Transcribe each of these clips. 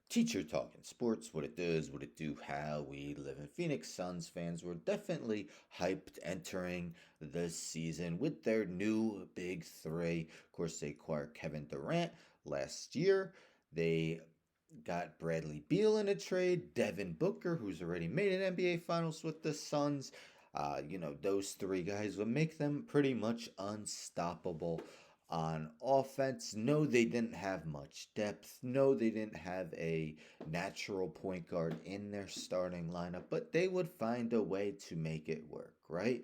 Teacher Talking Sports, what it does, what it do, how we live in Phoenix Suns fans were definitely hyped entering the season with their new big three. Of course, they acquired Kevin Durant last year. They got Bradley Beal in a trade, Devin Booker, who's already made an NBA Finals with the Suns. Those three guys would make them pretty much unstoppable on offense. No, they didn't have much depth. No, they didn't have a natural point guard in their starting lineup, but they would find a way to make it work, right?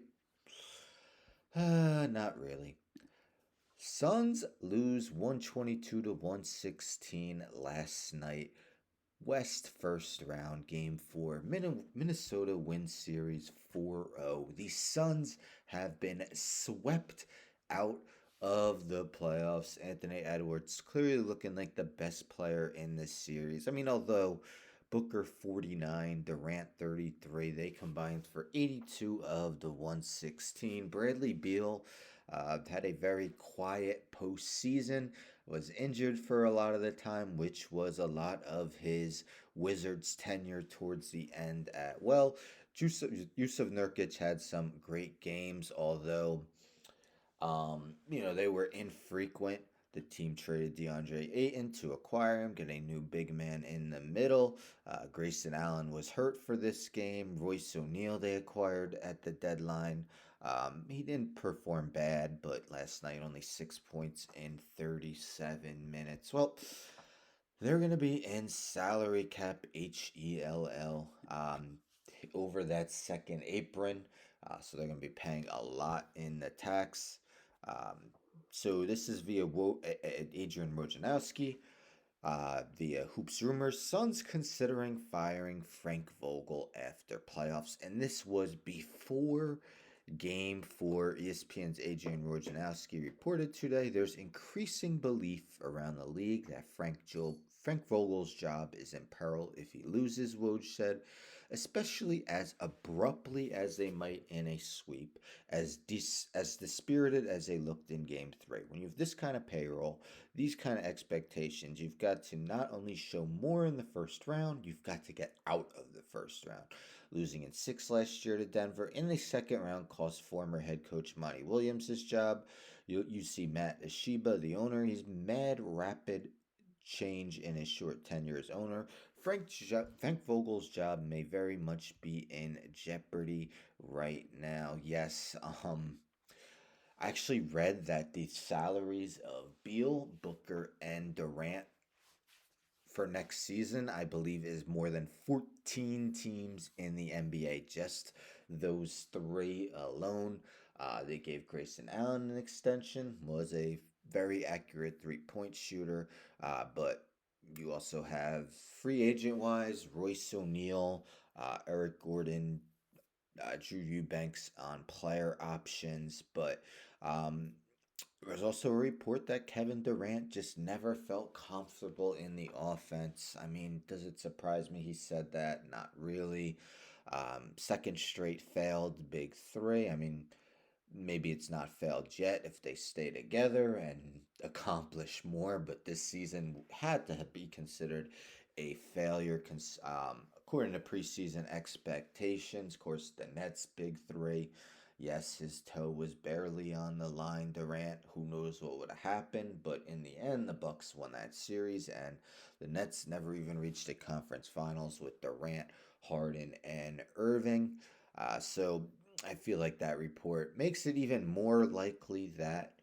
Not really. Suns lose 122 to 116 last night. West first round, game four. Minnesota wins series 4-0. The Suns have been swept out of the playoffs. Anthony Edwards clearly looking like the best player in this series. I mean, although Booker 49, Durant 33, they combined for 82 of the 116. Bradley Beal had a very quiet postseason, was injured for a lot of the time, which was a lot of his Wizards tenure towards the end at well. Yusuf Nurkic had some great games, although they were infrequent. The team traded DeAndre Ayton to acquire him, get a new big man in the middle. Grayson Allen was hurt for this game. Royce O'Neal they acquired at the deadline. He didn't perform bad, but last night only 6 points in 37 minutes. Well, they're going to be in salary cap HELL over that second apron. So they're going to be paying a lot in the tax. Um, so this is via Adrian Wojnarowski. Via Hoops Rumors, Suns considering firing Frank Vogel after playoffs. And this was before Game 4. ESPN's Adrian Wojnarowski reported today there's increasing belief around the league that Frank Vogel's job is in peril if he loses, Woj said, especially as abruptly as they might in a sweep, as dispirited as they looked in Game 3. When you have this kind of payroll, these kind of expectations, you've got to not only show more in the first round, you've got to get out of the first round. Losing in 6 last year to Denver in the second round cost former head coach Monty Williams his job. You see Matt Ashiba, the owner, he's mad rapid change in his short tenure as owner. Frank Vogel's job may very much be in jeopardy right now. Yes, I actually read that the salaries of Beal, Booker, and Durant for next season, I believe, is more than 14 teams in the NBA. Just those three alone. They gave Grayson Allen an extension, was a very accurate 3-point shooter, but you also have free agent wise Royce O'Neal, Eric Gordon, Drew Eubanks on player options, but um, there's also a report that Kevin Durant just never felt comfortable in the offense. I mean, does it surprise me he said that? Not really. Second straight failed big three. I mean, maybe it's not failed yet if they stay together and accomplish more, but this season had to be considered a failure. According to preseason expectations, of course, the Nets' big three. Yes, his toe was barely on the line. Durant, who knows what would have happened, but in the end, the Bucks won that series, and the Nets never even reached the conference finals with Durant, Harden, and Irving. So I feel like that report makes it even more likely that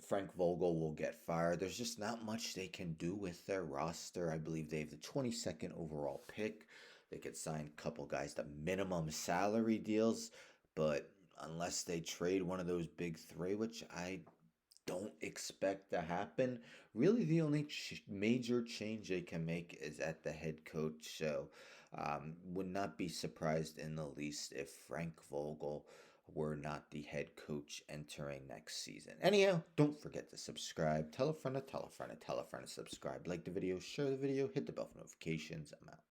Frank Vogel will get fired. There's just not much they can do with their roster. I believe they have the 22nd overall pick. They could sign a couple guys to minimum salary deals, but unless they trade one of those big three, which I don't expect to happen. Really, the only major change they can make is at the head coach. So, would not be surprised in the least if Frank Vogel were not the head coach entering next season. Anyhow, don't forget to subscribe. Tell a friend to tell a friend to tell a friend to subscribe. Like the video, share the video, hit the bell for notifications. I'm out.